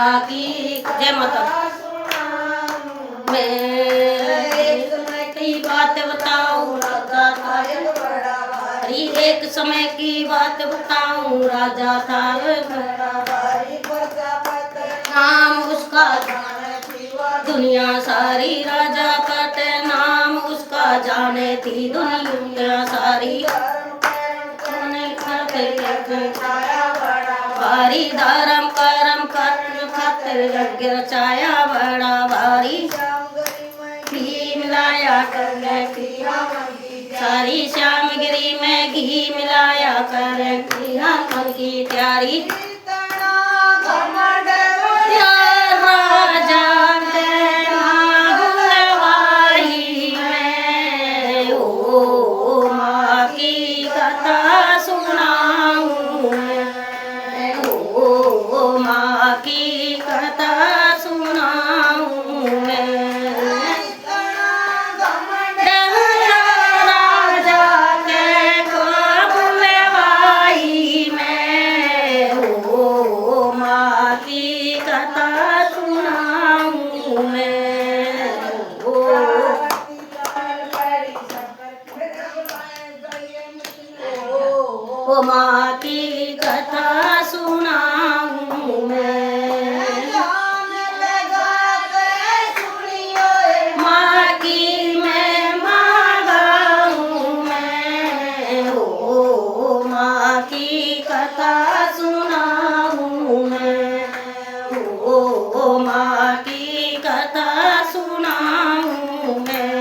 माँ की जय माता। मैं एक समय की बात बताऊं, राजा था एक बड़ा भारी। एक समय की बात बताऊं, राजा था एक बड़ा भारी। नाम उसका दुनिया सारी, राजा का नाम उसका जाने थी दुनिया सारी। भारी धर्म कर्म खातिर यज्ञ रचाया बड़ा भारी। घी मिलाया करने सारी श्यामगिरी में घी मिलाया करने मन की तैयारी। ओ माँ की कथा सुनाऊं मैं, माँ की मैं माँ गाऊं मैं। ओ माँ की कथा सुनाऊं मैं, ओ माँ की कथा सुनाऊं मैं।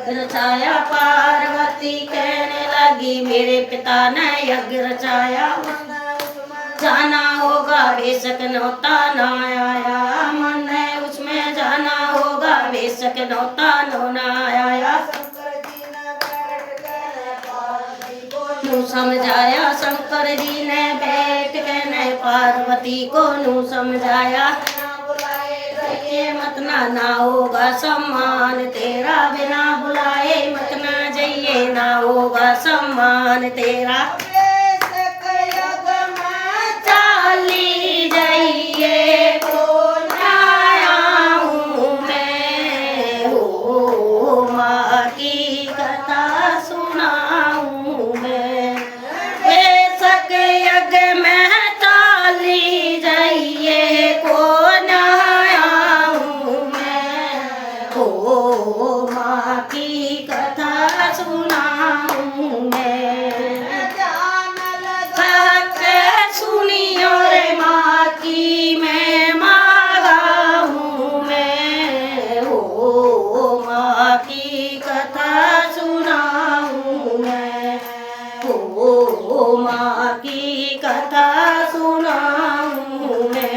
रचाया पार्वती कहने लगी, मेरे पिता ने यज्ञ रचाया। जाना होगा बेशक नौता न आया, मन है उसमें जाना होगा बेशक नौता न आया। नू समझाया शंकर जी ने बैठ के ने पार्वती को नू समझाया। मत ना होगा सम्मान तेरा, बिना बुलाए मत ना जाइए ना होगा सम्मान तेरा। चाली जाइए तो आया हूँ मैं, हो माँ की कथा सुनाऊं मैं। बेशक यज्ञ में चाली जाइए को माँ की कथा सुनाऊं मैं। सुनियो रे माँ की मैं माँ गाऊं मैं, ओ माँ की कथा सुनाऊं मैं, ओ माँ की कथा सुनाऊं मैं।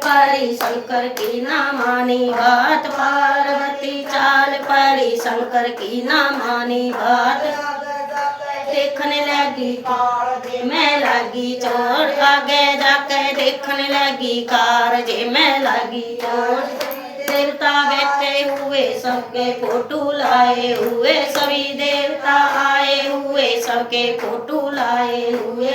परी शंकर की ना मानी बात, पार्वती चाल परी शंकर की ना मानी बात। देखने लगी मैं लगी चोट, आगे जाके देखने लगी कारजे में लगी चोट। देवता बैठे हुए सबके फोटो लाए हुए, सभी देवता आए हुए सबके फोटो लाए हुए।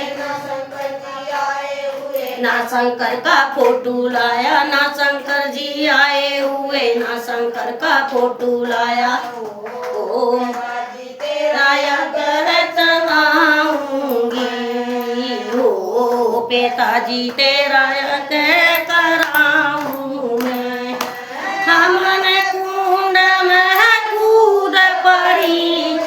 ना शंकर का फोटो लाया, ना शंकर जी आए हुए, ना शंकर का फोटो लाया। ओम तेरा यज्ञ चलाऊंगी, हो पिताजी तेरा यज्ञ कराऊं मैं। हमने कुंड में कूद पड़ी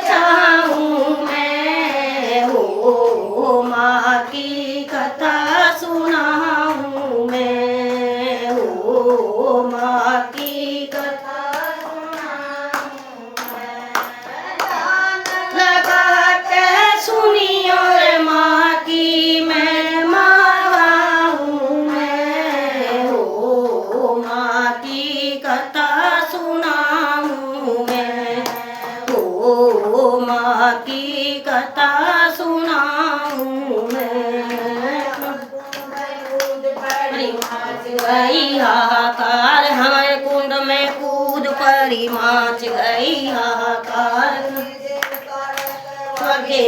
जाऊं मैं, हो माँ की कथा सुनाऊं मैं, हो माँ की कथा सुनाऊं मैं। लगा के सुनियो रे माँ की मैं माँ गाऊं मैं, हो माँ की कथा सुनाऊं मैं, हो माँ की कथा सुनाऊं मैं। गई हाहाकार हमारे कुंड में कूद पड़ी, माच गई हाहाकार। लगे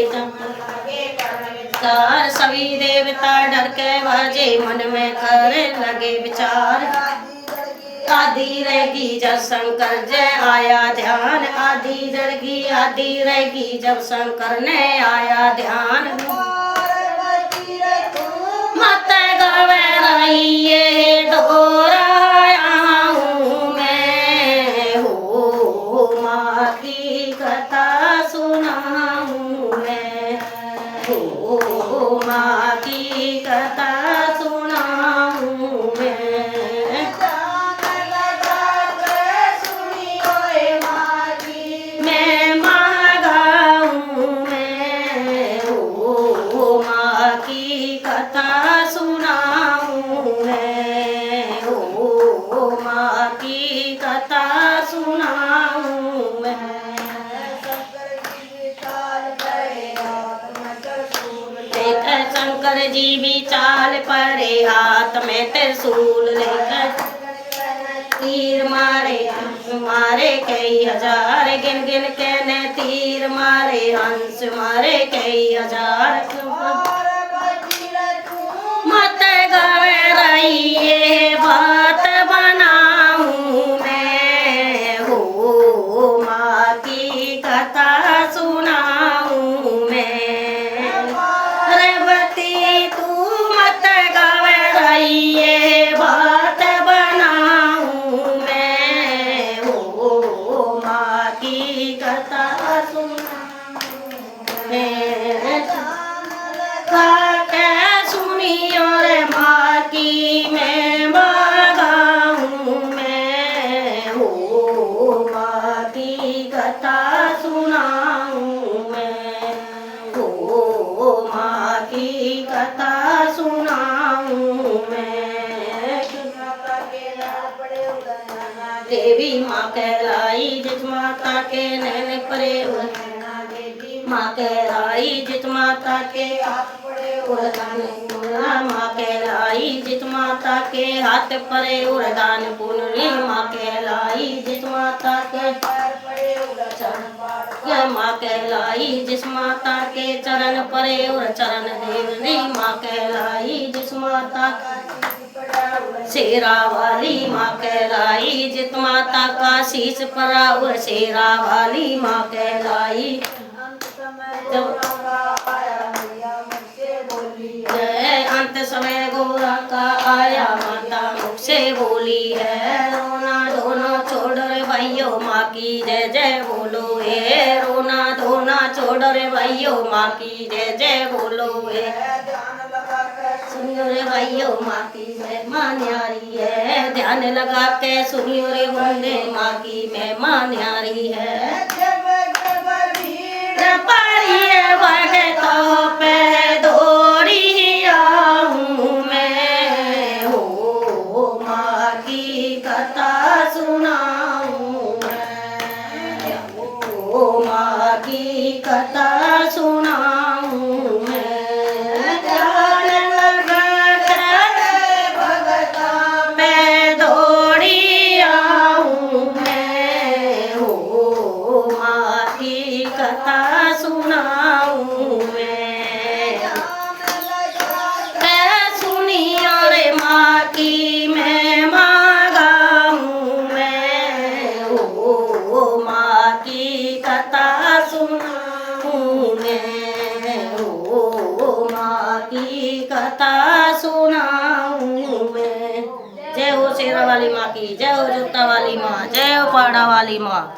विचार, सभी देवता डर के भजे, मन में करे लगे विचार। आदि रहेगी जब शंकर जय आया ध्यान, आदि जड़गी आदि रहेगी जब शंकर ने आया ध्यान। मत गवे रहिए डोराया हूँ मैं, हो माँ की कथा सुनाऊँ मैं, हो माँ की कथा सुनाऊँ मैं। मैं माँ गाऊँ मैं, हो माँ की कथा सुनाऊँ मैं, हो माँ की कथा सुनाऊँ मैं। लेकर शंकर जी भी चाल पड़े, हाथ में त्रिशूल लेकर तीर मारे, मारे कई हजार, गिन गिन के ने तीर मारे, हंस मारे कई हजार। मत गवे रहिए बात बनाऊँ मैं, हो माँ की कथा सुनाऊँ मैं। रेवती तू मत गवे रहिए बात बनाऊँ मैं, हो माँ की कथा सुनाऊँ मैं। खाके सुनियो रे माँ की मैं माँ गाऊँ मैं, हो माँ की कथा सुनाऊँ मैं, हो माँ की कथा सुनाऊँ मैं। देवी माँ कहलाई जिस माता के नैन परे उड़ना, देवी माँ कहलाई जिस माता के उड़दान, माँ कहलाई जिस माता के हाथ परे उड़दान, पुनरी माँ कहलाई जिस माता के माँ कहलाई जिस माता के चरण परे और चरण देवनी, माँ कहलाई जिस माता शेरा वाली माँ कहलाई जित माता का शीश परा और शेरा वाली माँ कहलाई। अंत समय गोरा का आया माता मुख से बोली है, रोना धोना छोड़ रे भाइयों माँ की जय जय बोलो है, रोना धोना छोड़ रे भाइयों माँ की जय जय बोलो है। सुनियो रे भाइयों माँ की महिमा न्यारी है, ध्यान लगा के सुनियो रे वंदे माँ की महिमा न्यारी है। भगतों पे दौड़ी आऊँ मैं, हो माँ की कथा सुनाऊँ मैं, हो माँ की कथा सुनाऊँ मैं। ध्यान लगा के भगतों पे दौड़ी आऊँ मैं, हो माँ की कथा सुनाऊँ मैं। सुनियो रे माँ की मैं माँ गाऊँ मैं, हो माँ की कथा सुनाऊँ मैं, हो माँ की कथा सुनाऊँ मैं। जय हो शेरा वाली माँ की, जय हो जूता वाली माँ, जय हो पाड़ा वाली माँ।